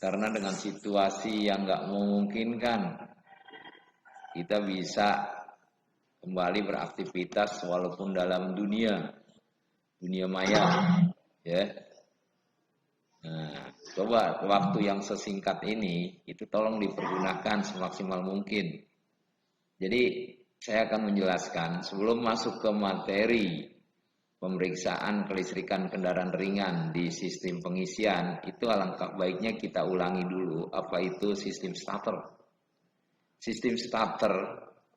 Karena dengan situasi yang nggak memungkinkan, kita bisa kembali beraktivitas walaupun dalam dunia maya, ya. Nah, coba waktu yang sesingkat ini itu tolong dipergunakan semaksimal mungkin. Jadi saya akan menjelaskan sebelum masuk ke materi pemeriksaan kelistrikan kendaraan ringan di sistem pengisian, itu alangkah baiknya kita ulangi dulu apa itu sistem starter. Sistem starter,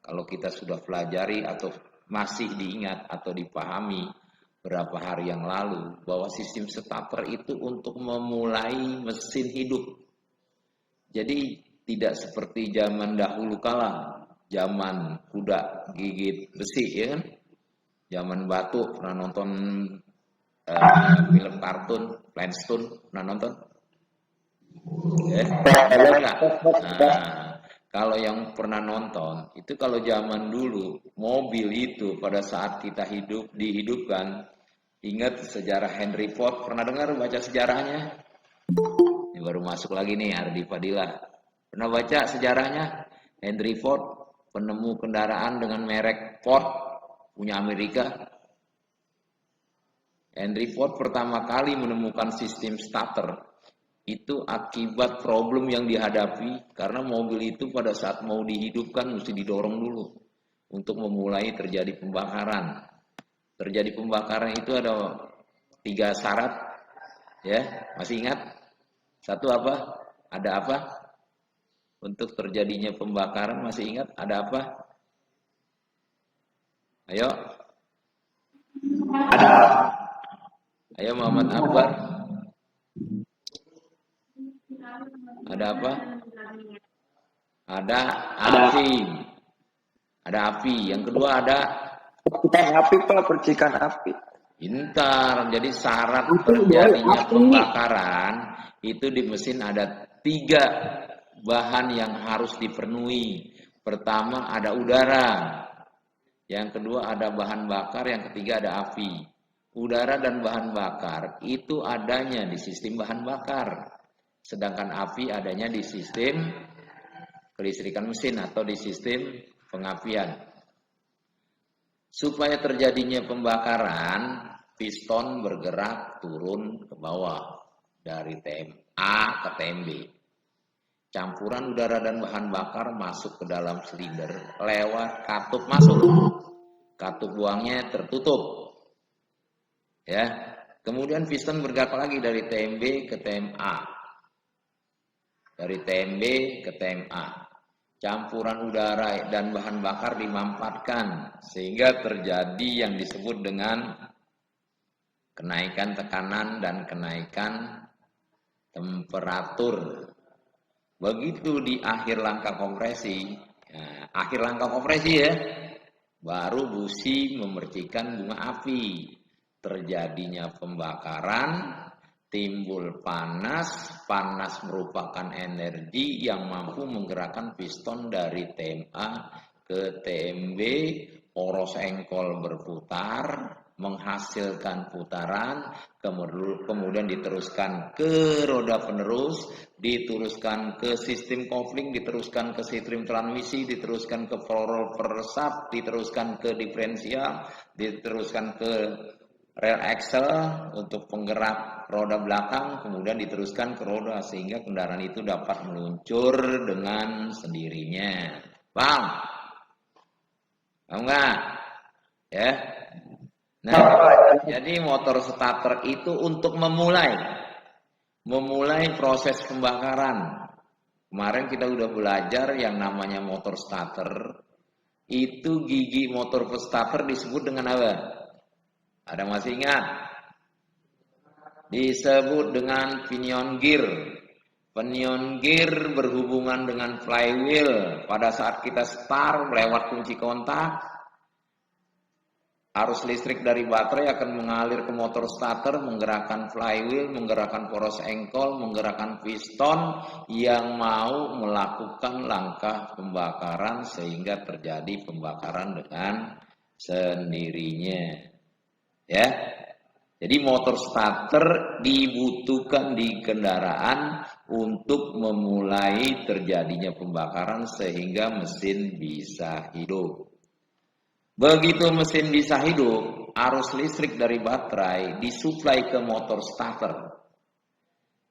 kalau kita sudah pelajari atau masih diingat atau dipahami berapa hari yang lalu, bahwa sistem starter itu untuk memulai mesin hidup. Jadi tidak seperti zaman dahulu kala, zaman kuda gigit besi, ya kan? Zaman batu, pernah nonton film kartun Flintstone, pernah nonton? Enggak. Nah, kalau yang pernah nonton, itu kalau zaman dulu, mobil itu pada saat kita dihidupkan, ingat sejarah Henry Ford, pernah dengar baca sejarahnya? Ini baru masuk lagi nih, Ardi Fadilah. Pernah baca sejarahnya? Henry Ford, penemu kendaraan dengan merek Ford, punya Amerika. Henry Ford pertama kali menemukan sistem starter itu akibat problem yang dihadapi karena mobil itu pada saat mau dihidupkan mesti didorong dulu untuk memulai terjadi pembakaran. Terjadi pembakaran itu ada 3 syarat, ya, masih ingat? Satu apa? Ada apa? Untuk terjadinya pembakaran masih ingat? Ada apa? Ayo. Ayo Muhammad Akbar. Ada apa? Ada api. Ada api. Yang kedua ada api, Pak, percikan api. Pintar. Jadi syarat terjadinya pembakaran itu di mesin ada 3 bahan yang harus dipenuhi. Pertama ada udara. Yang kedua ada bahan bakar, yang ketiga ada api. Udara dan bahan bakar itu adanya di sistem bahan bakar. Sedangkan api adanya di sistem kelistrikan mesin atau di sistem pengapian. Supaya terjadinya pembakaran, piston bergerak turun ke bawah dari TM A ke TM B. Campuran udara dan bahan bakar masuk ke dalam silinder lewat katup masuk. Katup buangnya tertutup. Ya. Kemudian piston bergerak lagi dari TM B ke TM A. Dari TM B ke TM A. Campuran udara dan bahan bakar dimanfaatkan sehingga terjadi yang disebut dengan kenaikan tekanan dan kenaikan temperatur. Begitu di akhir langkah kompresi, ya, baru busi memercikan bunga api. Terjadinya pembakaran, timbul panas. Panas merupakan energi yang mampu menggerakkan piston dari TM A ke TM B. Poros engkol berputar, menghasilkan putaran, kemudian diteruskan ke roda penerus, diteruskan ke sistem kopling, diteruskan ke sistem transmisi, diteruskan ke roller shaft, diteruskan ke diferensial, diteruskan ke rel axle untuk penggerak roda belakang, kemudian diteruskan ke roda sehingga kendaraan itu dapat meluncur dengan sendirinya. Paham? Paham nggak? Ya. Nah, jadi motor starter itu untuk memulai proses pembakaran. Kemarin kita udah belajar yang namanya motor starter. Itu gigi motor starter disebut dengan apa? Ada masih ingat? Disebut dengan pinion gear. Pinion gear berhubungan dengan flywheel. Pada saat kita start lewat kunci kontak, arus listrik dari baterai akan mengalir ke motor starter, menggerakkan flywheel, menggerakkan poros engkol, menggerakkan piston yang mau melakukan langkah pembakaran sehingga terjadi pembakaran dengan sendirinya. Ya. Jadi motor starter dibutuhkan di kendaraan untuk memulai terjadinya pembakaran sehingga mesin bisa hidup. Begitu mesin bisa hidup, arus listrik dari baterai disuplai ke motor starter.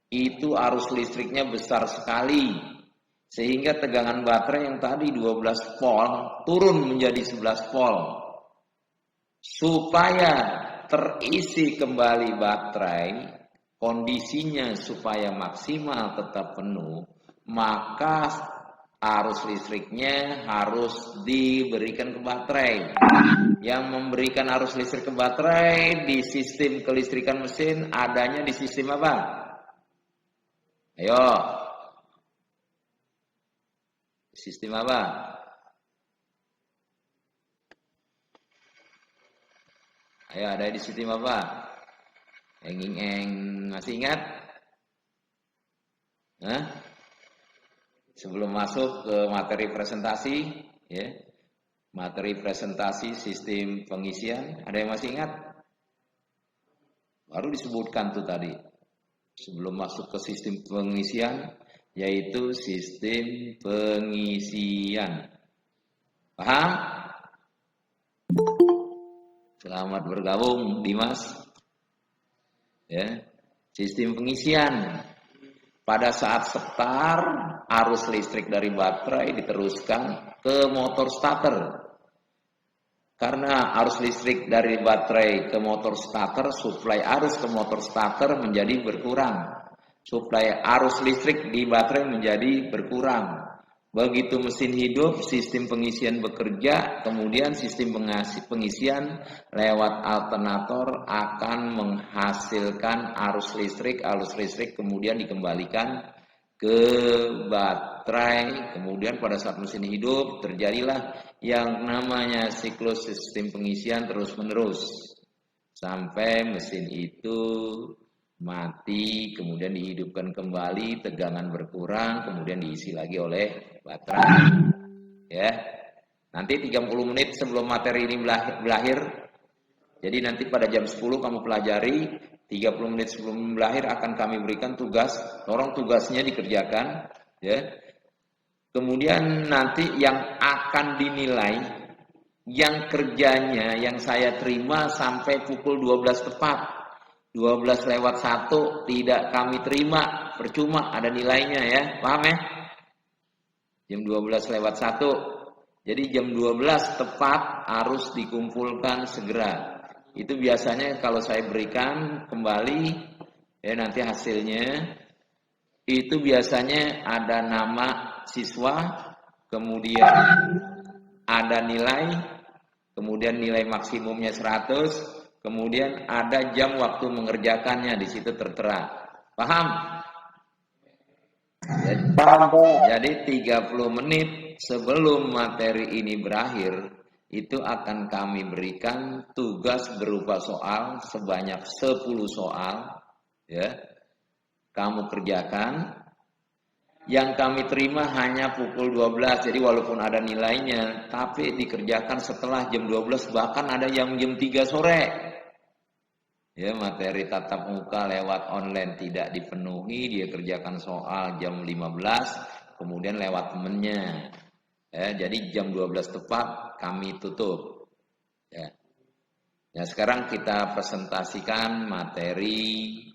Itu arus listriknya besar sekali, sehingga tegangan baterai yang tadi 12 volt turun menjadi 11 volt. Supaya terisi kembali baterai, kondisinya supaya maksimal tetap penuh, maka arus listriknya harus diberikan ke baterai. Yang memberikan arus listrik ke baterai di sistem kelistrikan mesin adanya di sistem apa? Ayo. Sistem apa? Ayo, ada di sistem apa? Masih ingat? Hah? Sebelum masuk ke materi presentasi, ya. Materi presentasi sistem pengisian, ada yang masih ingat? Baru disebutkan tuh tadi. Sebelum masuk ke sistem pengisian, yaitu sistem pengisian. Paham? Selamat bergabung, Dimas. Ya, sistem pengisian. Pada saat start, arus listrik dari baterai diteruskan ke motor starter. Karena arus listrik dari baterai ke motor starter, suplai arus ke motor starter menjadi berkurang. Suplai arus listrik di baterai menjadi berkurang. Begitu mesin hidup, sistem pengisian bekerja, kemudian sistem pengisian lewat alternator akan menghasilkan arus listrik kemudian dikembalikan ke baterai. Kemudian pada saat mesin hidup terjadilah yang namanya siklus sistem pengisian terus-menerus sampai mesin itu mati, kemudian dihidupkan kembali, tegangan berkurang, kemudian diisi lagi oleh baterai. Ya. Nanti 30 menit sebelum materi ini berakhir. Jadi nanti pada jam 10 kamu pelajari, 30 menit sebelum berakhir akan kami berikan tugas, tolong tugasnya dikerjakan, ya. Kemudian nanti yang akan dinilai, yang kerjanya yang saya terima sampai pukul 12 tepat. 12 lewat 1 tidak kami terima, percuma ada nilainya ya, paham ya? Jam 12 lewat 1. Jadi jam 12 tepat harus dikumpulkan segera. Itu biasanya kalau saya berikan kembali ya nanti hasilnya itu biasanya ada nama siswa, kemudian ada nilai, kemudian nilai maksimumnya 100, kemudian ada jam waktu mengerjakannya di situ tertera. Paham? Jadi 30 menit sebelum materi ini berakhir, itu akan kami berikan tugas berupa soal sebanyak 10 soal, ya. Kamu kerjakan. Yang kami terima hanya pukul 12, jadi walaupun ada nilainya, tapi dikerjakan setelah jam 12, bahkan ada yang jam 3 sore. Ya, materi tatap muka lewat online tidak dipenuhi, dia kerjakan soal jam 15, kemudian lewat temennya. Ya, jadi jam 12 tepat kami tutup. Ya. Nah, sekarang kita presentasikan materi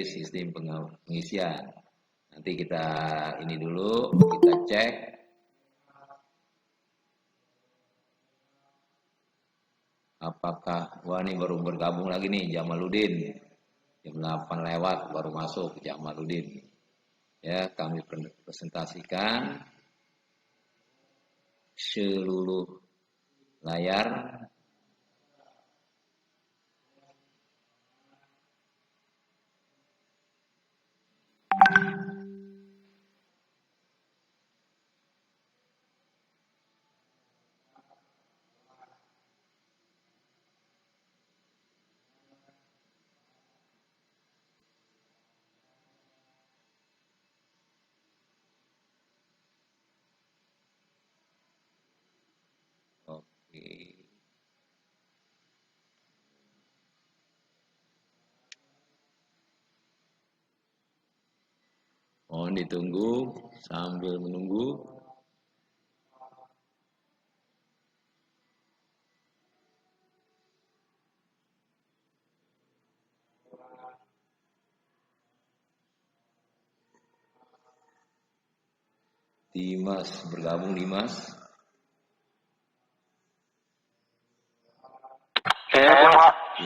sistem pengisian. Nanti kita ini dulu, kita cek. Apakah, wah ini baru bergabung lagi nih Jamaludin. Jam 8 lewat baru masuk Jamaludin. Ya, kami presentasikan seluruh layar. Mohon ditunggu sambil menunggu. Dimas bergabung, Dimas.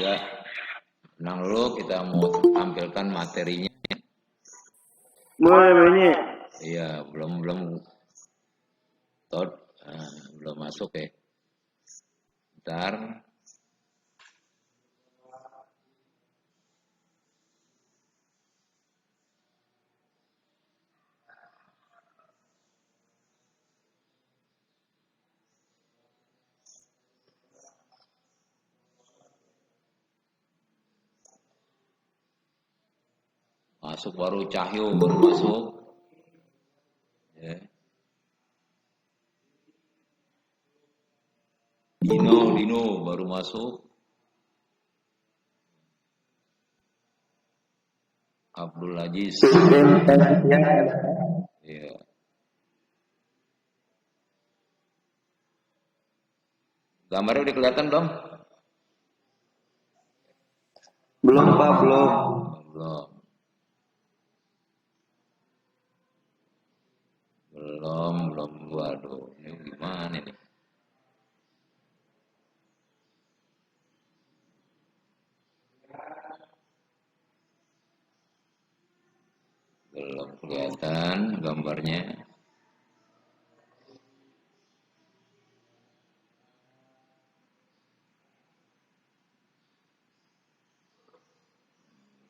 Ya, tenang dulu, kita mau tampilkan materinya. Boleh ini. Iya, belum Todd, belum masuk ya. Bentar. Masuk baru Cahyo baru masuk. Ya. Dino baru masuk. Abdul Aziz. Iya. Gambarnya udah kelihatan belum? Belum Pak, belum. Belum. Waduh, ini gimana nih? Belum kelihatan gambarnya.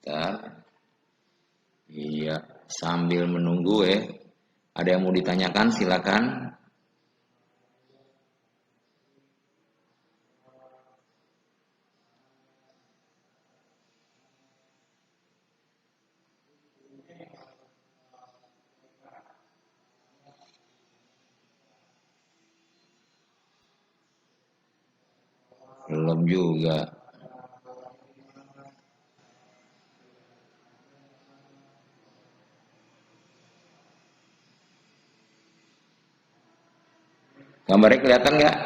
Bentar. Iya, sambil menunggu ya. Ada yang mau ditanyakan, silakan. Belum juga. Gambarnya kelihatan nggak?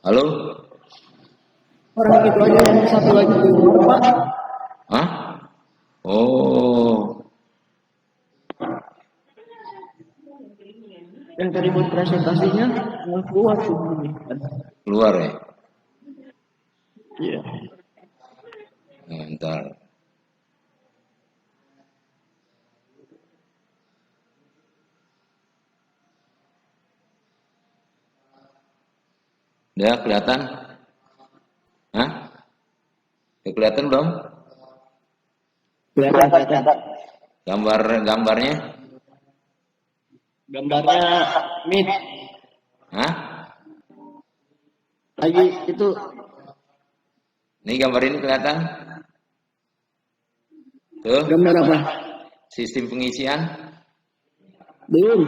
Halo? Orang itu aja yang satu lagi keluar, Pak. Hah? Oh. Yang tadi buat presentasinya yang keluar tuh. Keluar ya? Iya. Bentar. Udah kelihatan? Hah? Udah kelihatan belum? Kelihatan. Gambarnya? Gambarnya mid. Hah? Lagi itu Ini gambar ini kelihatan? Tuh. gambar apa? Sistem pengisian? Belum.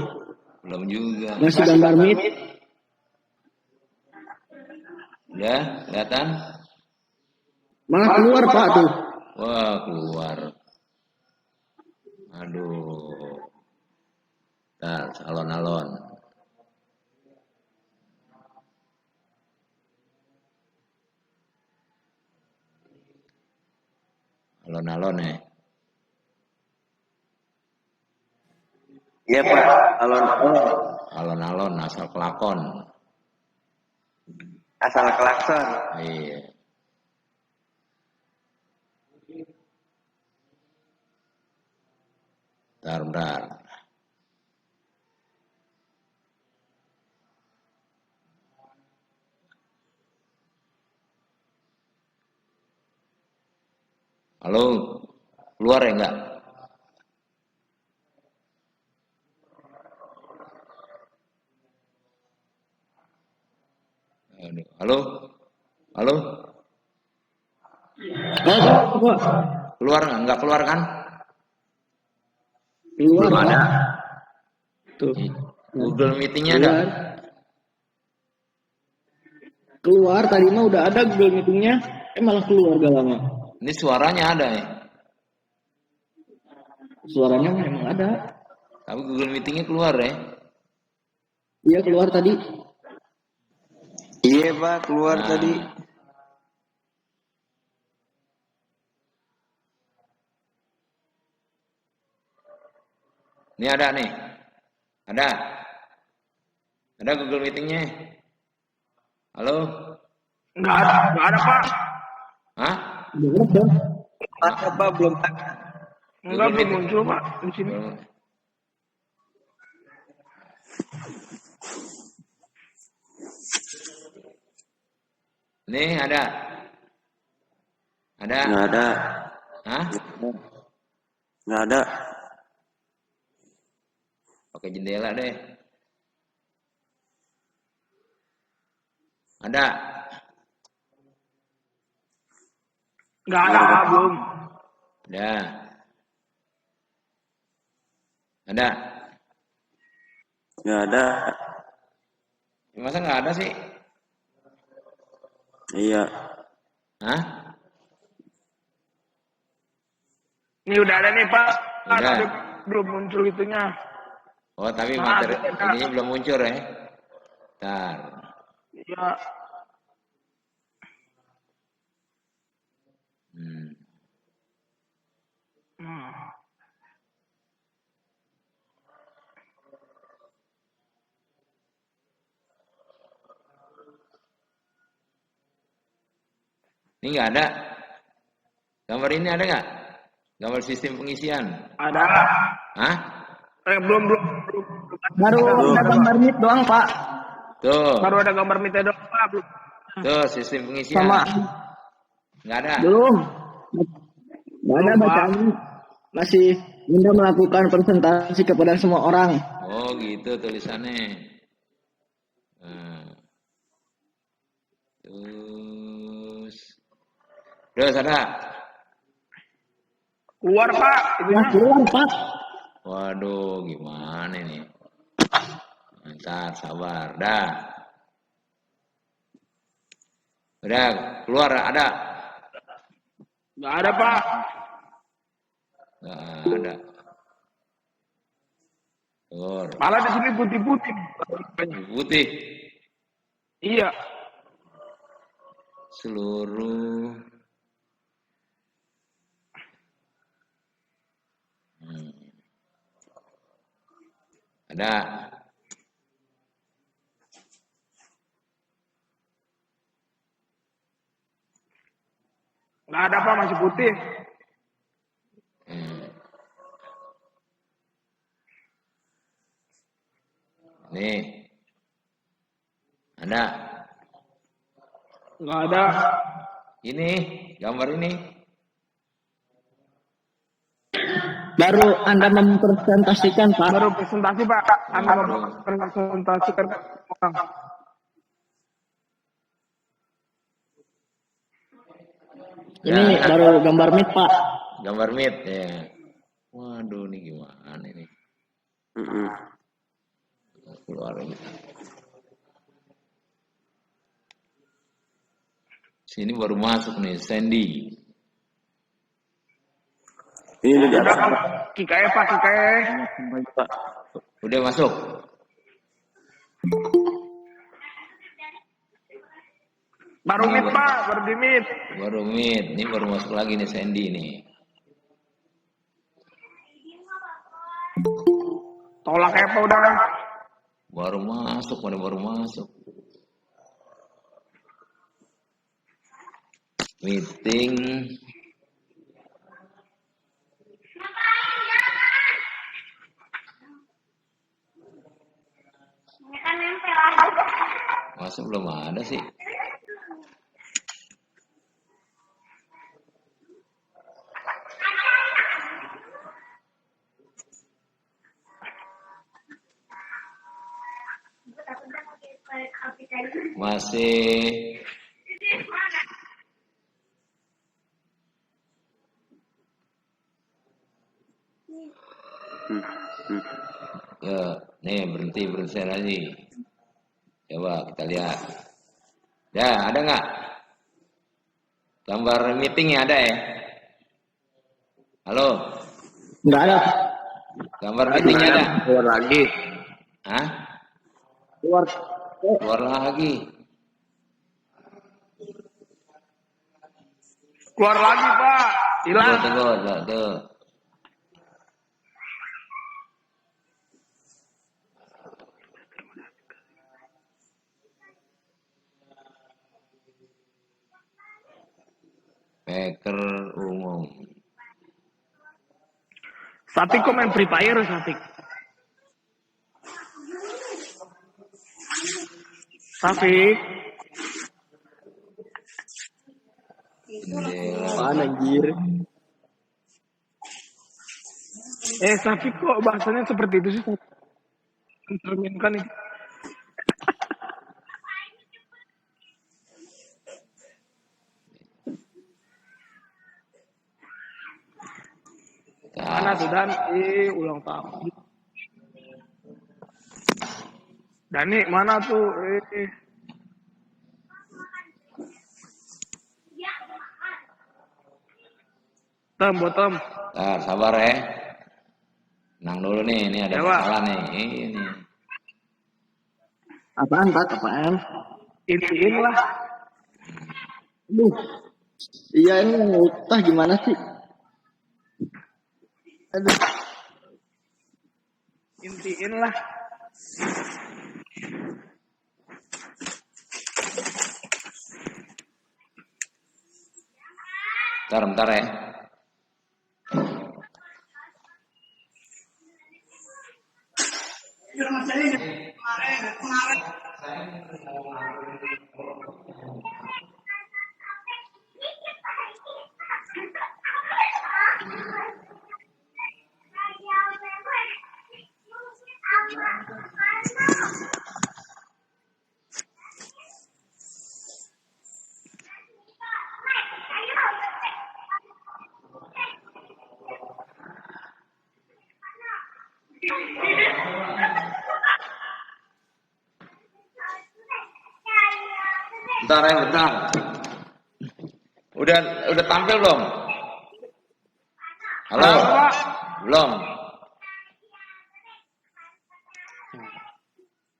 Belum juga. Masih gambar mid. Udah kelihatan? Malah keluar, Pak, tuh. Wah, keluar. Aduh. Bentar, alon-alon. Alon-alon ya. Iya Pak, alon-alon. Alon-alon asal kelakon. Asal klakson. Iya. Bentar. Halo, keluar ya enggak? Halo? Keluar enggak keluar kan? Keluar. Belum ada. Tuh. Google Meeting-nya ada? Keluar, tadi mah udah ada Google Meeting-nya, malah keluar gak lama. Ini suaranya ada ya? Suaranya memang ada. Tapi Google Meetingnya keluar ya. Iya keluar tadi. Iya Pak, keluar Nah, tadi. ini ada nih. Ada. Ada Google Meetingnya. Halo? Nggak ada Pak. Hah? Udah ada. Ada Pak, belum ada. Enggak, belum muncul Pak di sini. Nih ada. Ada. Nggak ada. Hah? Nggak ada. Pakai jendela deh. Ada. Nggak ada Pak, belum. Ada. Ada. Nggak ada. Masa nggak ada sih? Iya. Hah? Ini udah ada nih Pak. Udah. Tapi belum muncul itunya. Oh, tapi Nah, materi ada. ini belum muncul ya? Bentar. Iya. Hmm. Hmm. Ini nggak ada. Gambar ini ada nggak? Gambar sistem pengisian. Ada. Hah? Belum. Baru ada gambar meet doang Pak. Tuh. Baru ada gambar meter doang Pak, belum. Tuh sistem pengisian. Sama. Nggak ada. Belum. Nggak ada bacaan. Masih Anda melakukan presentasi kepada semua orang. Oh gitu tulisannya. Nah. Terus ada. Keluar Pak. Nah, keluar Pak. Waduh, gimana nih? Ntar sabar, dah. Udah keluar ada. Nggak ada Pak. Nggak ada. Keluar. Malah di sini putih-putih. Putih. Iya. Seluruh. Ada. Nggak ada Pak, masih putih. Nih. Ada. Nggak ada. Ini gambar ini. Baru Anda mempresentasikan Pak. Baru presentasi Pak. Anda mempresentasikan orang. Ini baru gambar meet Pak. Gambar meet ya. Waduh, ini gimana ini? Keluar ini. Sini baru masuk nih, Sandy. Ini udah di atas. Kikae Pak, Kikae. Udah masuk. Baru meet Pak, baru di meet. Baru meet. Ini baru masuk lagi nih Sandy nih. Tolak apa udah. Baru masuk, baru masuk. Meeting. Masa belum ada sih? Masih ya, nih berhenti lagi. Coba kita lihat. Ya, ada nggak? Gambar meetingnya ada ya? Halo? Enggak ada. Gambar meetingnya ada. Keluar lagi. Hah? Keluar. Keluar lagi. Keluar lagi, Pak. Hilang. Tuh. Hacker umum. Satik kok main Free Fire, Satik? Satik. Apaan anjir? Satik kok bahasanya seperti itu sih? Mencerminkan itu. Mana tuh Dan? Ulang tahun. Dani, mana tuh? Bottom. Nah, sabar ya. Tenang dulu nih, ini ada Coba. masalah nih. Ini. Apaan Pak? Apaan? Intiin lah. Aduh. Iya ini ngutah gimana sih? Aduh. Intiin lah. Bentar ya. Bentar. Udah tampil belum? Halo? Belum.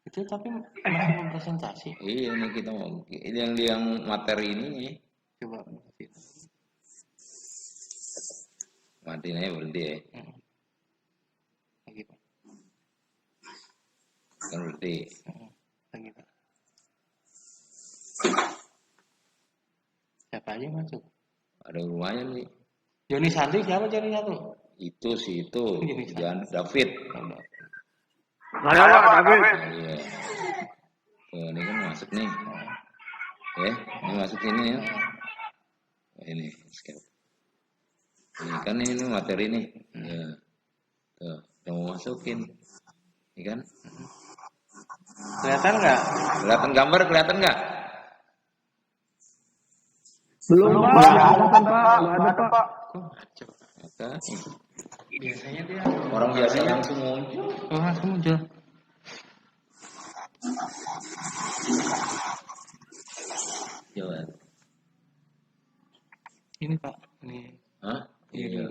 Itu tapi masih presentasi. Iya nih kita mau yang materi ini. Coba Matiin aja berhenti ya. lagi Pak. Kan berhenti. Lagi Pak. Siapa aja masuk? Ada rumahnya nih. Joni Sandi siapa Joni satu? Itu Jangan David. Saya Pak, David. Iya. Tuh, ini kan masuk nih. Ini masuk ini ya. Ini skip. Ini kan ini materi nih. Ya. Tuh, udah mau masukin. Ini kan. Kelihatan nggak? Kelihatan gambar, kelihatan nggak? Belum Pak. Nggak ada Pak. Maka, Biasanya dia orang biasanya langsung muncul. langsung muncul. Coba. Ini Pak, ini. Hah? Iya.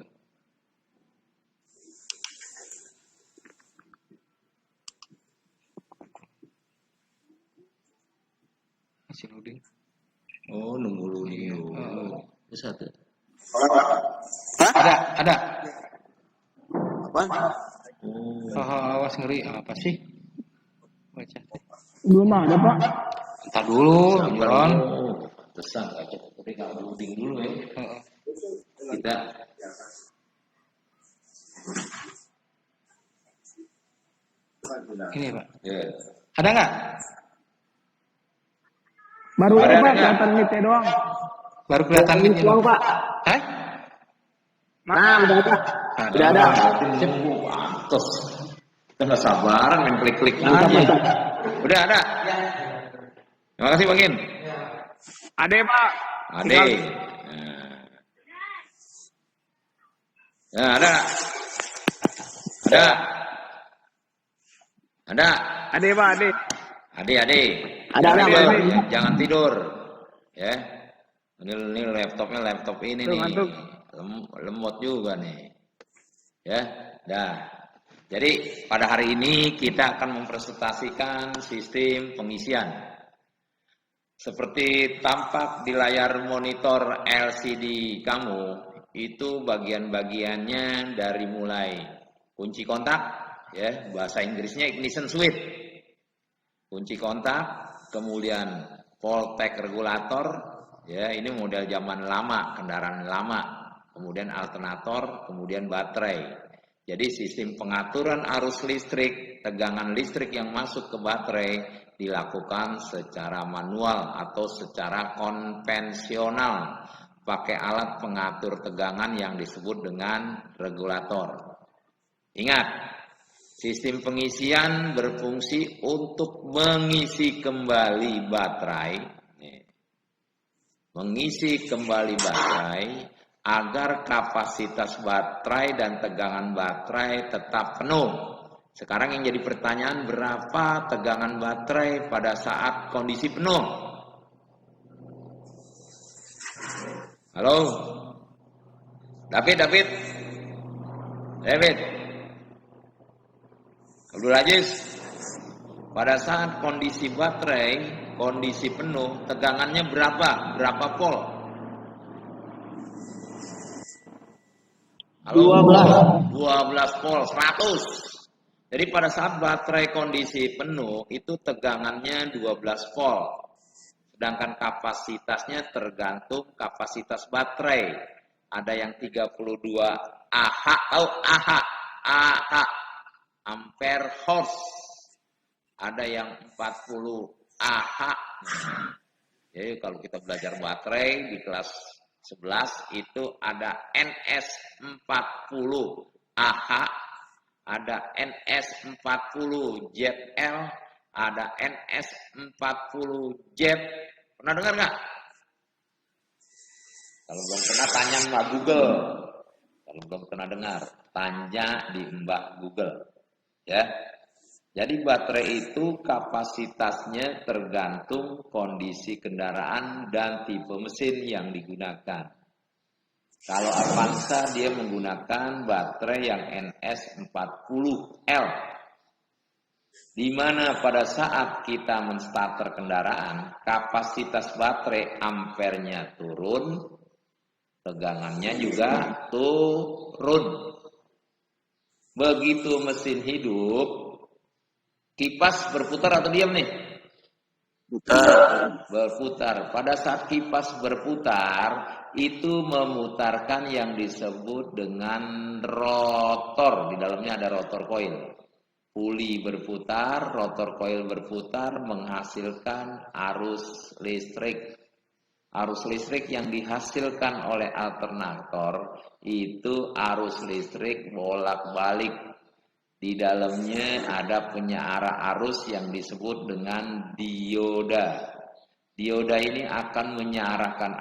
Masih loading. Oh, nunggu dulu. Terus satu. Ada. Apaan? Awas ngeri apa sih? Baca. Belum ada Pak. Entar dulu, John. Pesan nggak cukup. Tapi nggak loading dulu ya. Kita Ini Pak. ya. Ada nggak? Baru Ada, ini Pak, ada. kelihatan mitnya doang. Baru kelihatan Ini ini. doang Pak. Hah? Nah, udah ada. Udah ada. Pantes. Kita nggak sabaran main klik-klik aja. Udah ada. Terima kasih Bang In. Ada Pak. Ade. Ya, ada. Ada Pak, ada. Ade. Ada, Jangan tidur. Ya. Ini laptop ini Tuh, nih. ngantuk. Lemot juga nih. Ya. Nah, jadi pada hari ini kita akan mempresentasikan sistem pengisian. Seperti tampak di layar monitor LCD kamu, itu bagian-bagiannya dari mulai kunci kontak, ya, bahasa Inggrisnya ignition switch. Kunci kontak, kemudian voltage regulator, ya, ini model zaman lama, kendaraan lama. Kemudian alternator, kemudian baterai. Jadi sistem pengaturan arus listrik, tegangan listrik yang masuk ke baterai dilakukan secara manual atau secara konvensional pakai alat pengatur tegangan yang disebut dengan regulator. Ingat, sistem pengisian berfungsi untuk mengisi kembali baterai, agar kapasitas baterai dan tegangan baterai tetap penuh. Sekarang yang jadi pertanyaan, berapa tegangan baterai pada saat kondisi penuh? Halo? David? Abdul Aziz, pada saat kondisi baterai, kondisi penuh, tegangannya berapa? Berapa volt? Halo? 12 volt, 100. Jadi pada saat baterai kondisi penuh, itu tegangannya 12 volt. Sedangkan kapasitasnya tergantung kapasitas baterai. Ada yang 32 Ah atau Ah, ampere horse. Ada yang 40 Ah. Jadi kalau kita belajar baterai di kelas 11 itu ada NS40 Ah, ada NS40 ZL, ada NS40 Z. Pernah dengar nggak? Kalau belum pernah tanya Mbak Google. Kalau belum pernah dengar, tanya di Mbak Google. Ya. Jadi baterai itu kapasitasnya tergantung kondisi kendaraan dan tipe mesin yang digunakan. Kalau Avanza dia menggunakan baterai yang NS40L. Di mana pada saat kita menstarter kendaraan, kapasitas baterai ampernya turun, tegangannya juga turun. Begitu mesin hidup, kipas berputar atau diam nih? Berputar. Pada saat kipas berputar, itu memutarkan yang disebut dengan rotor. Di dalamnya ada rotor coil. Puli berputar, rotor coil berputar, menghasilkan arus listrik. Arus listrik yang dihasilkan oleh alternator itu arus listrik bolak-balik. Di dalamnya ada penyara arus yang disebut dengan dioda. Dioda ini akan mengarahkan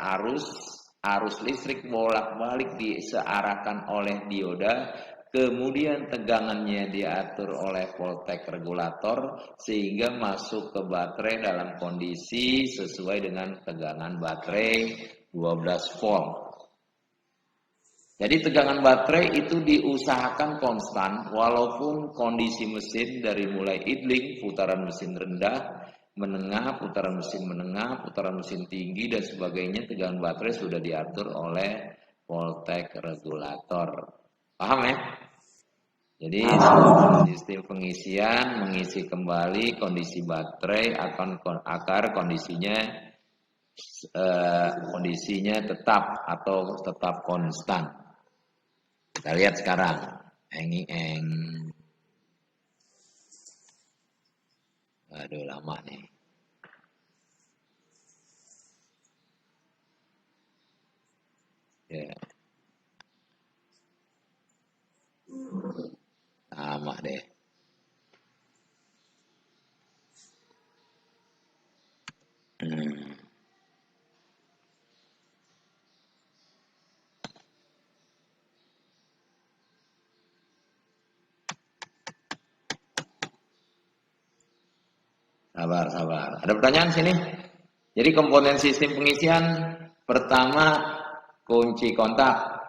arus listrik bolak-balik disearahkan oleh dioda, kemudian tegangannya diatur oleh voltage regulator sehingga masuk ke baterai dalam kondisi sesuai dengan tegangan baterai 12 volt. Jadi tegangan baterai itu diusahakan konstan walaupun kondisi mesin dari mulai idling, putaran mesin rendah, menengah, putaran mesin menengah, putaran mesin tinggi dan sebagainya, tegangan baterai sudah diatur oleh voltage regulator. Paham ya? Jadi sistem pengisian mengisi kembali kondisi baterai agar kondisinya tetap atau tetap konstan. Kita lihat sekarang. Aduh, lama nih. Ya. Lama deh. Sabar. Ada pertanyaan sini? Jadi komponen sistem pengisian pertama kunci kontak,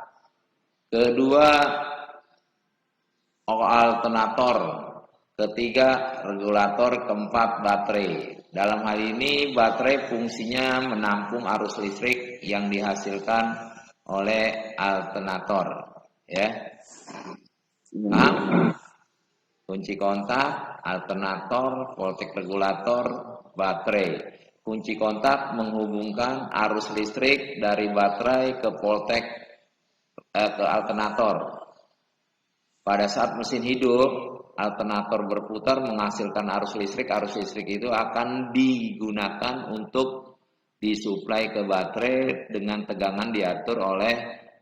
kedua alternator, ketiga regulator, keempat baterai. Dalam hal ini baterai fungsinya menampung arus listrik yang dihasilkan oleh alternator, ya. Nah, kunci kontak, alternator, voltage regulator, baterai. Kunci kontak menghubungkan arus listrik dari baterai ke voltage ke alternator. Pada saat mesin hidup, alternator berputar menghasilkan arus listrik. Arus listrik itu akan digunakan untuk disuplai ke baterai dengan tegangan diatur oleh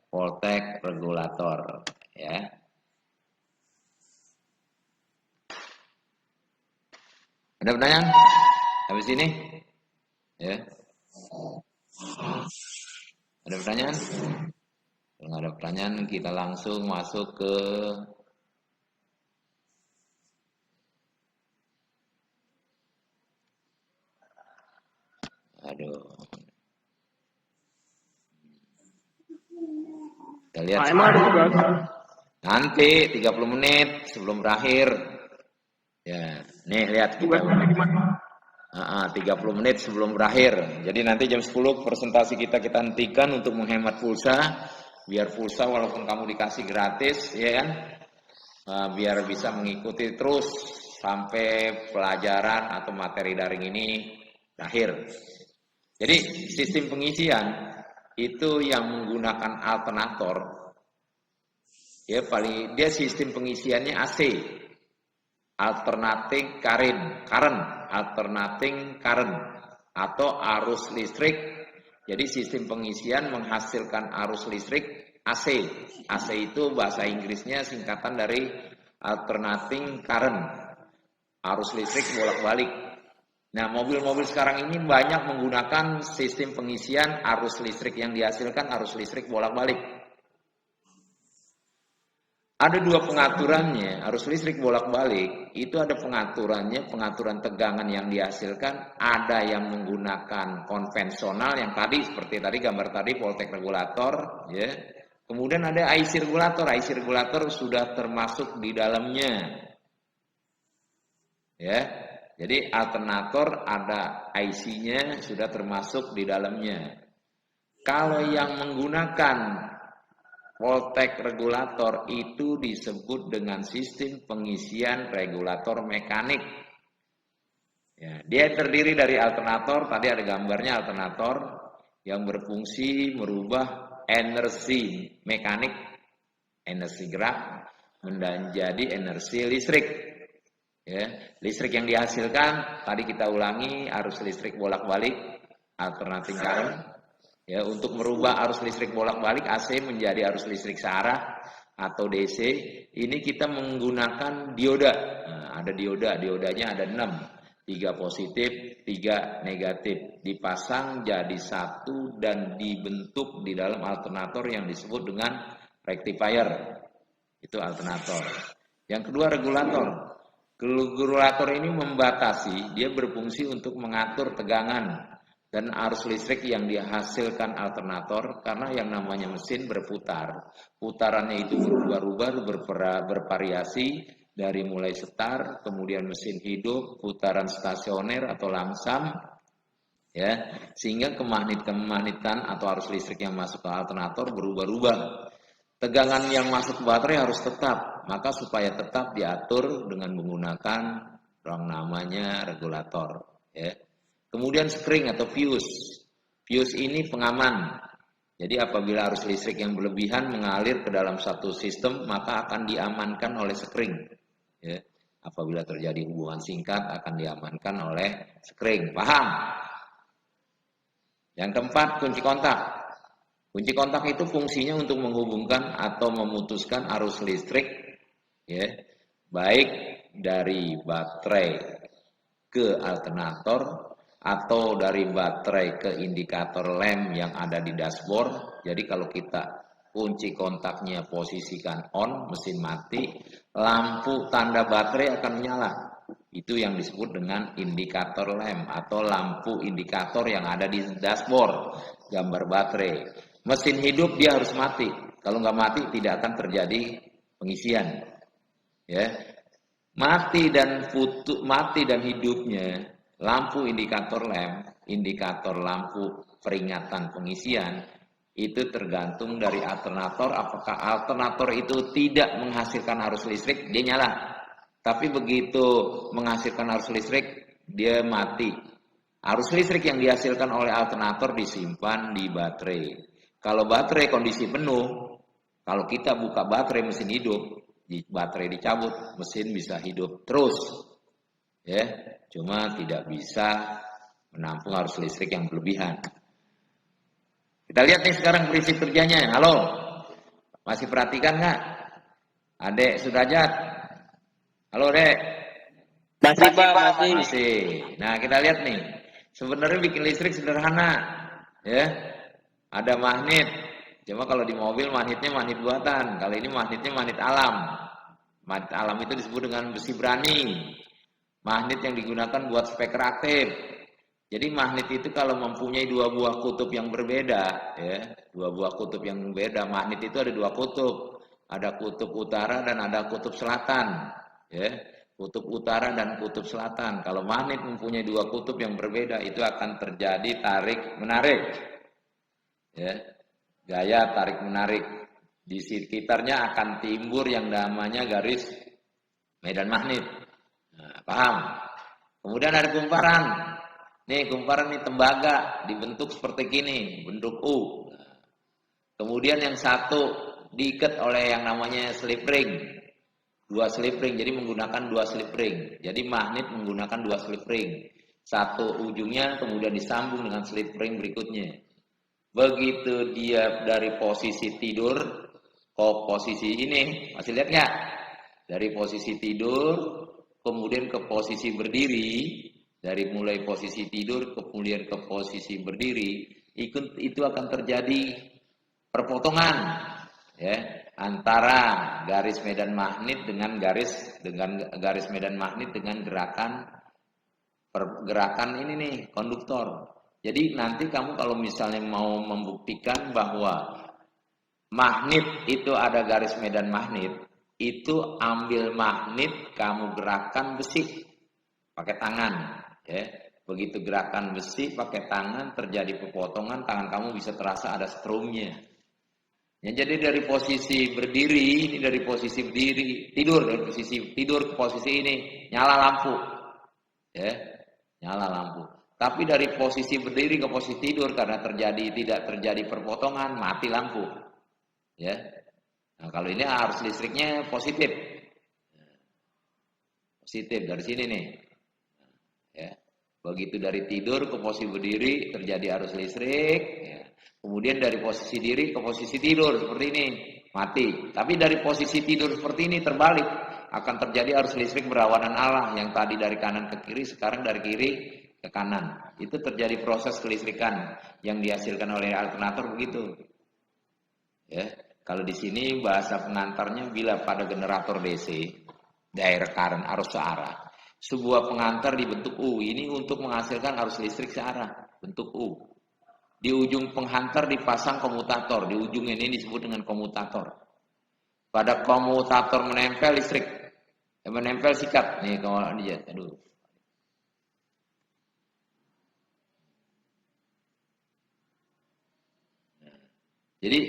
voltage regulator, ya. Ada pertanyaan habis ini? Ya. Ada pertanyaan? Kalau nggak ada pertanyaan, kita langsung masuk ke kita lihat nanti 30 menit sebelum berakhir. Ya, nih lihat kita. 30 menit sebelum berakhir. Jadi nanti jam 10 presentasi kita hentikan untuk menghemat pulsa. Biar pulsa walaupun kamu dikasih gratis, ya kan? Biar bisa mengikuti terus sampai pelajaran atau materi daring ini berakhir. Jadi sistem pengisian itu yang menggunakan alternator, ya dia sistem pengisiannya AC, alternating current atau arus listrik. Jadi sistem pengisian menghasilkan arus listrik AC. AC itu bahasa Inggrisnya singkatan dari alternating current, arus listrik bolak-balik. Nah, mobil-mobil sekarang ini banyak menggunakan sistem pengisian arus listrik yang dihasilkan arus listrik bolak-balik. Ada dua pengaturannya, arus listrik bolak-balik itu ada pengaturan tegangan yang dihasilkan, ada yang menggunakan konvensional yang tadi seperti tadi gambar tadi voltage regulator, ya. Kemudian ada IC regulator sudah termasuk di dalamnya, ya. Jadi alternator ada IC-nya sudah termasuk di dalamnya. Kalau yang menggunakan voltage regulator itu disebut dengan sistem pengisian regulator mekanik. Ya, dia terdiri dari alternator, tadi ada gambarnya alternator yang berfungsi merubah energi mekanik, energi gerak menjadi energi listrik. Ya, listrik yang dihasilkan tadi kita ulangi arus listrik bolak-balik alternating current. Ya, untuk merubah arus listrik bolak-balik AC menjadi arus listrik searah atau DC, ini kita menggunakan dioda. Nah, ada diodanya ada 6, 3 positif, 3 negatif, dipasang jadi satu dan dibentuk di dalam alternator yang disebut dengan rectifier. Itu alternator. Yang kedua regulator. Regulator ini membatasi, dia berfungsi untuk mengatur tegangan dan arus listrik yang dihasilkan alternator karena yang namanya mesin berputar. Putarannya itu berubah-ubah, bervariasi dari mulai setar, kemudian mesin hidup, putaran stasioner atau langsam, ya, sehingga kemagnetan atau arus listrik yang masuk ke alternator berubah-ubah. Tegangan yang masuk ke baterai harus tetap, maka supaya tetap diatur dengan menggunakan yang namanya regulator, ya. Kemudian spring atau fuse. Fuse ini pengaman. Jadi apabila arus listrik yang berlebihan mengalir ke dalam satu sistem, maka akan diamankan oleh spring. Ya. Apabila terjadi hubungan singkat akan diamankan oleh spring. Paham? Yang keempat, kunci kontak. Kunci kontak itu fungsinya untuk menghubungkan atau memutuskan arus listrik, ya, baik dari baterai ke alternator atau dari baterai ke indikator lem yang ada di dashboard. Jadi kalau kita kunci kontaknya posisikan on, mesin mati, lampu tanda baterai akan menyala. Itu yang disebut dengan indikator lem atau lampu indikator yang ada di dashboard, gambar baterai. Mesin hidup dia harus mati. Kalau nggak mati tidak akan terjadi pengisian. Ya. Mati dan hidupnya lampu indikator indikator lampu peringatan pengisian itu tergantung dari alternator. Apakah alternator itu tidak menghasilkan arus listrik, dia nyala. Tapi begitu menghasilkan arus listrik, dia mati. Arus listrik yang dihasilkan oleh alternator disimpan di baterai. Kalau baterai kondisi penuh, kalau kita buka baterai mesin hidup, baterai dicabut, mesin bisa hidup terus. Ya, cuma tidak bisa menampung arus listrik yang berlebihan. Kita lihat nih sekarang prinsip kerjanya. Halo, masih perhatikan nggak? Adek Sudrajat. Halo, Dek. Masih Pak, masih. Masih. Nah, kita lihat nih. Sebenarnya bikin listrik sederhana, ya. Ada magnet. Cuma kalau di mobil magnetnya magnet buatan. Kalau ini magnetnya magnet alam. Magnet alam itu disebut dengan besi berani. Magnet yang digunakan buat speker aktif. Jadi magnet itu kalau mempunyai dua buah kutub yang berbeda, ya, dua buah kutub yang berbeda. Magnet itu ada dua kutub. Ada kutub utara dan ada kutub selatan, ya. Kutub utara dan kutub selatan. Kalau magnet mempunyai dua kutub yang berbeda, itu akan terjadi tarik-menarik. Ya. Gaya tarik-menarik. Di sekitarnya akan timbul yang namanya garis medan magnet. Nah, paham? Kemudian ada kumparan. Nih, kumparan nih tembaga dibentuk seperti gini, bentuk U. Nah, kemudian yang satu diikat oleh yang namanya slip ring. Dua slip ring, jadi menggunakan dua slip ring. Jadi magnet menggunakan dua slip ring. Satu ujungnya kemudian disambung dengan slip ring berikutnya. Begitu dia dari posisi tidur ke posisi ini, masih lihat nggak? Dari posisi tidur, kemudian ke posisi berdiri, dari mulai posisi tidur kemudian ke posisi berdiri, itu akan terjadi perpotongan, ya. Antara garis medan magnet dengan garis medan magnet dengan pergerakan ini nih, konduktor. Jadi nanti kamu kalau misalnya mau membuktikan bahwa magnet itu ada garis medan magnet, itu ambil magnet, kamu gerakan besi pakai tangan, ya. Begitu gerakan besi pakai tangan terjadi pepotongan, tangan kamu bisa terasa ada strumnya. Ya, jadi dari posisi berdiri, ini dari posisi berdiri, dari posisi tidur ke posisi ini, nyala lampu. Ya, nyala lampu. Tapi dari posisi berdiri ke posisi tidur karena tidak terjadi perpotongan, mati lampu. Ya. Nah, kalau ini arus listriknya positif. Positif dari sini nih. Ya. Begitu dari tidur ke posisi berdiri terjadi arus listrik, ya. Kemudian dari posisi diri ke posisi tidur seperti ini, mati. Tapi dari posisi tidur seperti ini terbalik, akan terjadi arus listrik berlawanan arah. Yang tadi dari kanan ke kiri, sekarang dari kiri ke kanan. Itu terjadi proses kelistrikan yang dihasilkan oleh alternator begitu. Ya, kalau di sini bahasa pengantarnya bila pada generator DC, direct current arus searah, sebuah pengantar dibentuk U. Ini untuk menghasilkan arus listrik searah, bentuk U. Di ujung penghantar dipasang komutator. Di ujung ini disebut dengan komutator. Pada komutator menempel listrik, menempel sikat. Nih kalau dia, aduh. Jadi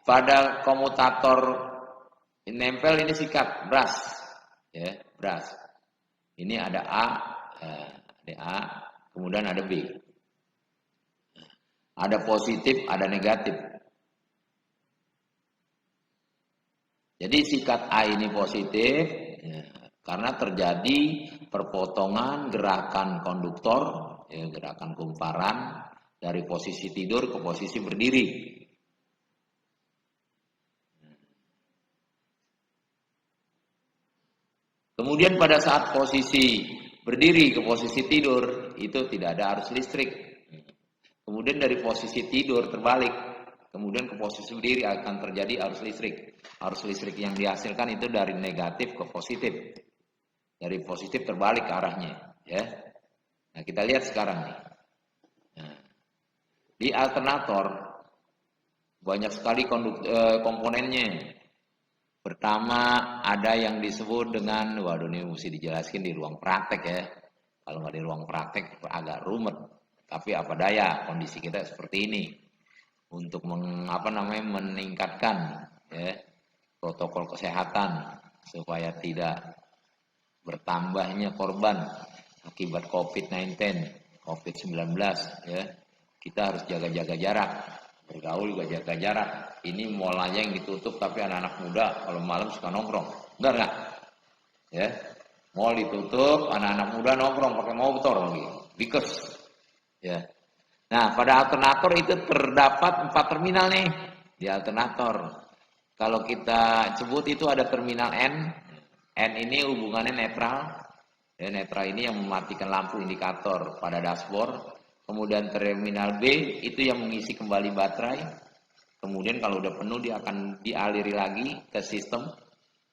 pada komutator nempel ini sikat, brass, ya, brass. Ini ada A, kemudian ada B. Ada positif, ada negatif. Jadi sikat A ini positif, ya, karena terjadi perpotongan gerakan konduktor, ya, gerakan kumparan dari posisi tidur ke posisi berdiri. Kemudian pada saat posisi berdiri ke posisi tidur, itu tidak ada arus listrik. Kemudian dari posisi tidur terbalik, kemudian ke posisi berdiri akan terjadi arus listrik. Arus listrik yang dihasilkan itu dari negatif ke positif. Dari positif terbalik ke arahnya, ya. Nah, kita lihat sekarang nih. Nah, di alternator banyak sekali komponennya. Pertama, ada yang disebut dengan, waduh ini mesti dijelaskan di ruang praktek ya. Kalau nggak di ruang praktek agak rumit. Tapi apa daya, kondisi kita seperti ini. Untuk meningkatkan ya, protokol kesehatan supaya tidak bertambahnya korban akibat COVID-19, COVID-19 ya. Kita harus jaga-jaga jarak, bergaul juga jaga jarak. Ini mall aja yang ditutup tapi anak-anak muda kalau malam suka nongkrong. Benar nggak? Ya. Mall ditutup, anak-anak muda nongkrong pakai motor lagi. Bikes. Ya. Nah, pada alternator itu terdapat 4 terminal nih di alternator. Kalau kita sebut itu ada terminal N. N ini hubungannya netral. Ya, netral ini yang mematikan lampu indikator pada dashboard. Kemudian terminal B itu yang mengisi kembali baterai. Kemudian kalau udah penuh dia akan dialiri lagi ke sistem.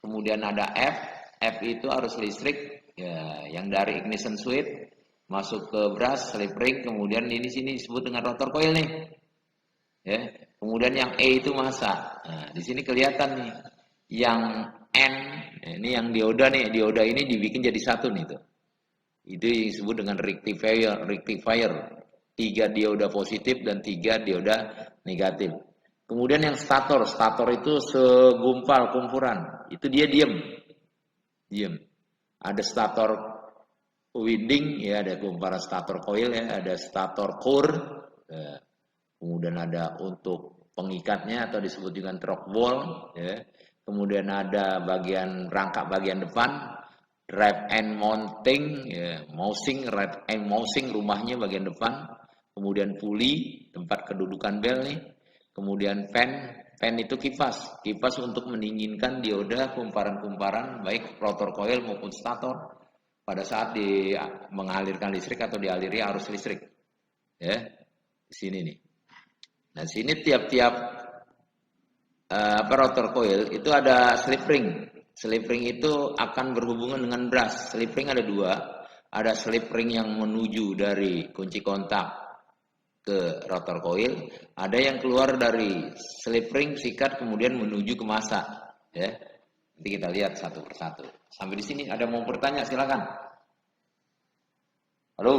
Kemudian ada F. F itu arus listrik ya, yang dari ignition switch masuk ke brush, slip ring, kemudian ini sini disebut dengan rotor coil nih. Ya. Kemudian yang E itu massa. Nah, di sini kelihatan nih. Yang N ini yang dioda nih. Dioda ini dibikin jadi satu nih tuh. Itu yang disebut dengan rectifier. 3 dioda positif dan 3 dioda negatif. Kemudian yang stator. Stator itu segumpal kumpulan. Itu dia diam. Ada stator winding ya, ada kumparan stator coil ya, ada stator core, ya. Kemudian ada untuk pengikatnya atau disebut dengan truck wall, ya. Kemudian ada bagian rangka bagian depan, drive and mounting, ya, drive and mounting rumahnya bagian depan, kemudian pulley tempat kedudukan bel nih, kemudian fan itu kipas untuk mendinginkan dioda kumparan-kumparan baik rotor coil maupun stator pada saat mengalirkan listrik atau dialiri arus listrik. Ya. Di sini nih. Nah, sini tiap-tiap rotor coil itu ada slip ring. Slip ring itu akan berhubungan dengan brush. Slip ring ada 2. Ada slip ring yang menuju dari kunci kontak ke rotor coil, ada yang keluar dari slip ring sikat kemudian menuju ke massa, ya. Nanti kita lihat satu persatu. Sampai di sini ada mau bertanya silakan. Halo,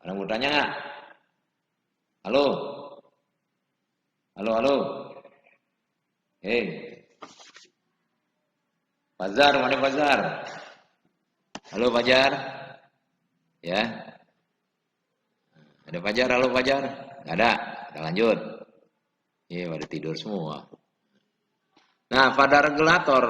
ada mau bertanya nggak? Halo. Hei, Fajar, mana Fajar? Halo Fajar, ya. Ada Fajar, halo Fajar? Nggak ada, kita lanjut. Pada tidur semua. Nah, pada regulator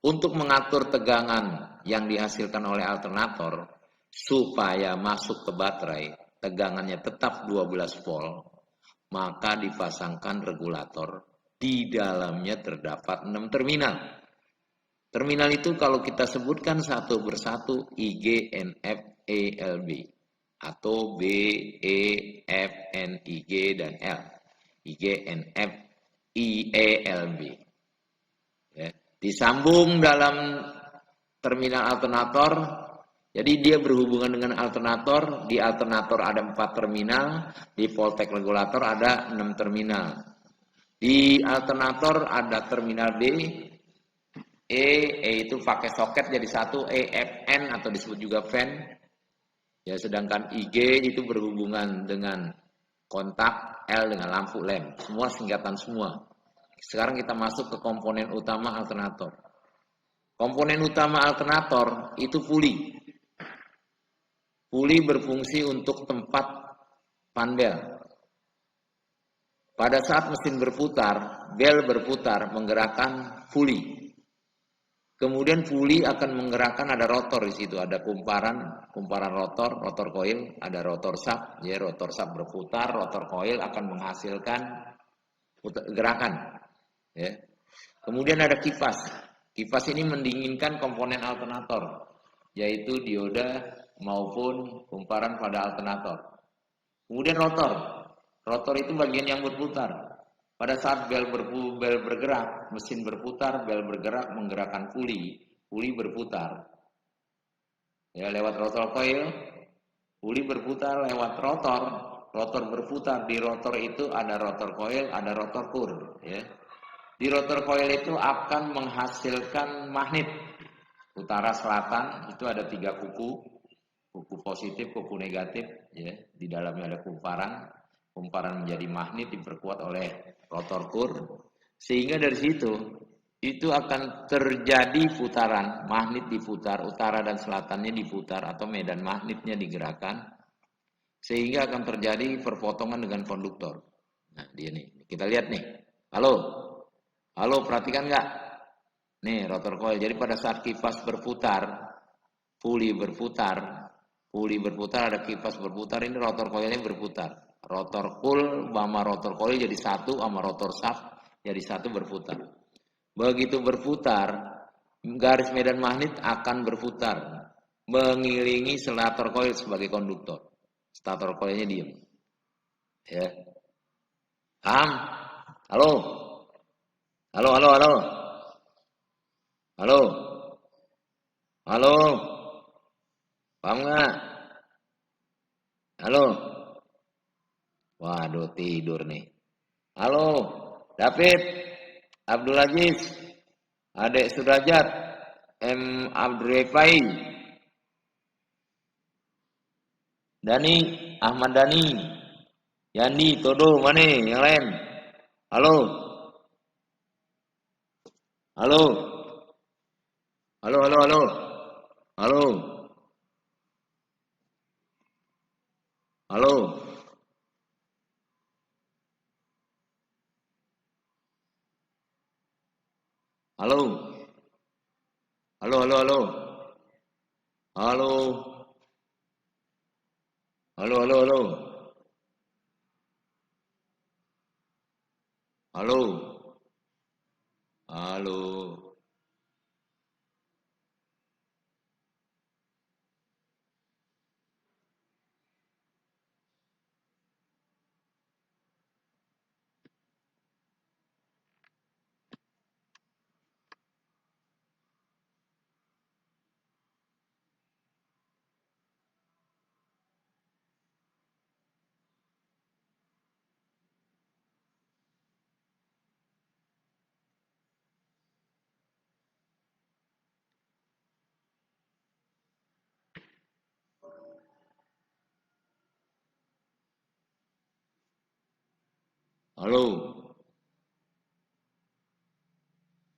untuk mengatur tegangan yang dihasilkan oleh alternator supaya masuk ke baterai, tegangannya tetap 12 volt, maka dipasangkan regulator. Di dalamnya terdapat 6 terminal. Terminal itu kalau kita sebutkan satu persatu IG, NF, ELB atau B, E, F, N, IG, dan L. IG, NF, I, E, LB. Ya. Disambung dalam terminal alternator. Jadi dia berhubungan dengan alternator. Di alternator ada 4 terminal. Di voltage regulator ada 6 terminal. Di alternator ada terminal B, E itu pakai soket jadi satu, EFN atau disebut juga fan. Ya, sedangkan IG itu berhubungan dengan kontak, L dengan lampu lem. Semua singkatan semua. Sekarang kita masuk ke komponen utama alternator. Komponen utama alternator itu pulley. Pulley berfungsi untuk tempat panbel. Pada saat mesin berputar, bel berputar menggerakkan pulley. Kemudian pulley akan menggerakkan, ada rotor di situ, ada kumparan rotor coil, ada rotor sub, ya rotor sub berputar, rotor coil akan menghasilkan gerakan, ya. Kemudian ada kipas. Kipas ini mendinginkan komponen alternator, yaitu dioda maupun kumparan pada alternator. Kemudian rotor itu bagian yang berputar. Pada saat bel bergerak, mesin berputar, bel bergerak menggerakkan pulley berputar. Ya, lewat rotor coil, pulley berputar lewat rotor berputar. Di rotor itu ada rotor coil, ada rotor core, ya. Di rotor coil itu akan menghasilkan magnet. Utara selatan itu ada 3 kuku. Kuku positif, kuku negatif, ya. Di dalamnya ada kumparan. Kumparan menjadi magnet diperkuat oleh rotor core. Sehingga dari situ itu akan terjadi putaran, magnet diputar, utara dan selatannya diputar atau medan magnetnya digerakkan. Sehingga akan terjadi perpotongan dengan konduktor. Nah, dia nih. Kita lihat nih. Halo, perhatikan nggak? Nih, rotor coil. Jadi pada saat kipas berputar, puli berputar, ada kipas berputar, ini rotor coilnya berputar. Rotor coil sama rotor coil jadi satu, sama rotor shaft jadi satu berputar. Begitu berputar, garis medan magnet akan berputar, mengiringi stator coil sebagai konduktor. Stator coilnya diem. Ya. Paham? Halo? Halo? Paham nggak? Halo? Waduh, tidur nih. Halo? David? Abdul Aziz? Adek Sudrajat? Abdul Refai? Dani? Ahmad Dani? Yandi? Todo? Mana yang lain? Halo? Halo? Halo? Halo? Halo? Halo? Halo? Halo? Halo? Halo? Halo? Halo? Halo?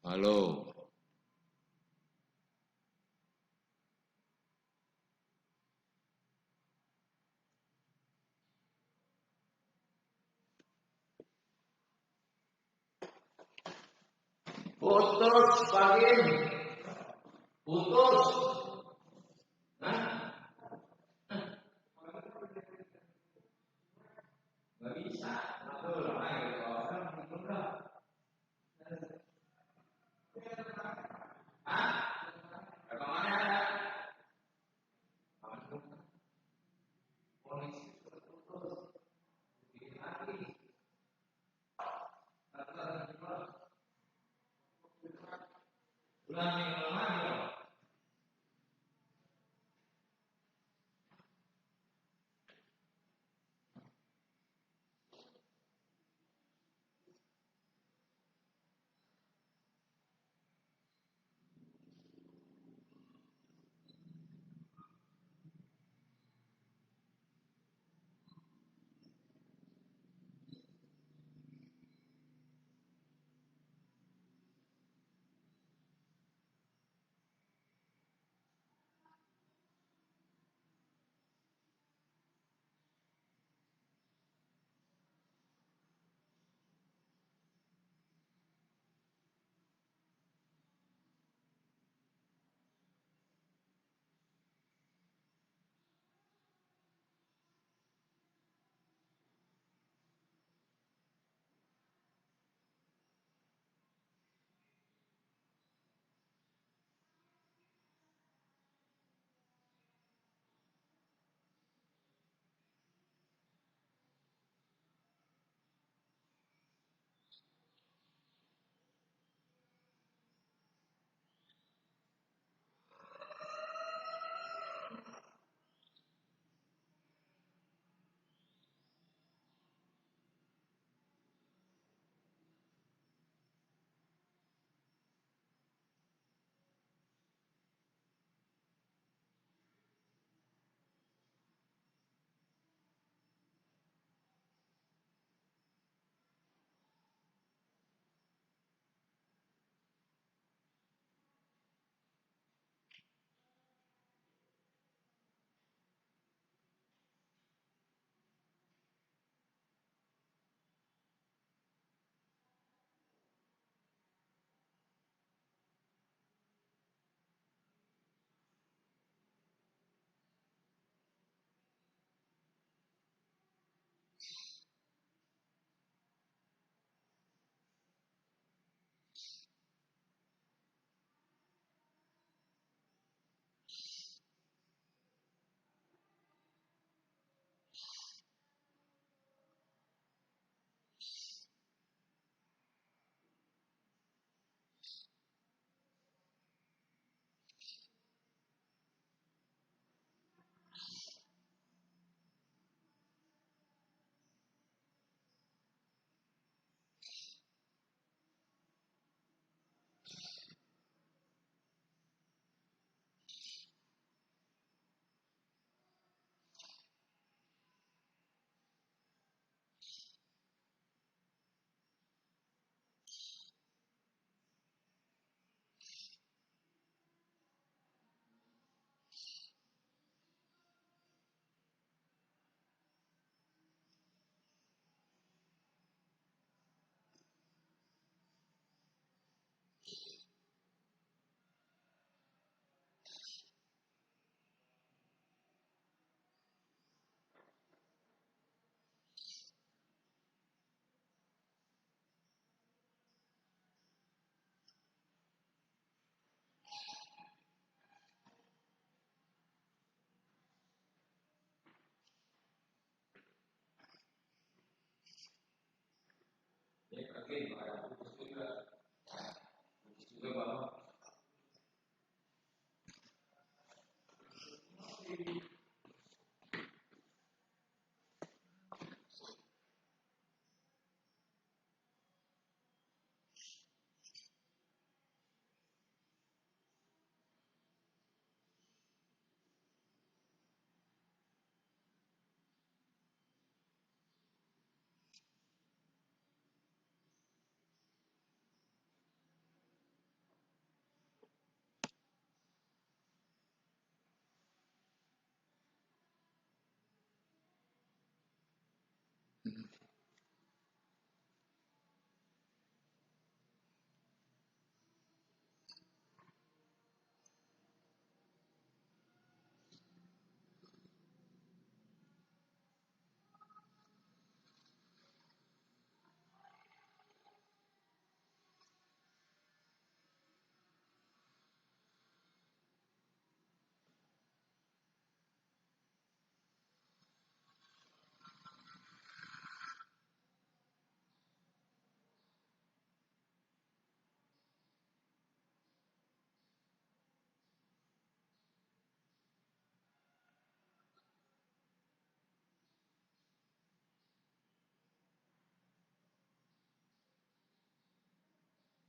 Halo? Putus pagi. Putus. Nggak bisa. Ulangi.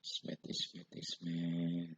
Ismet.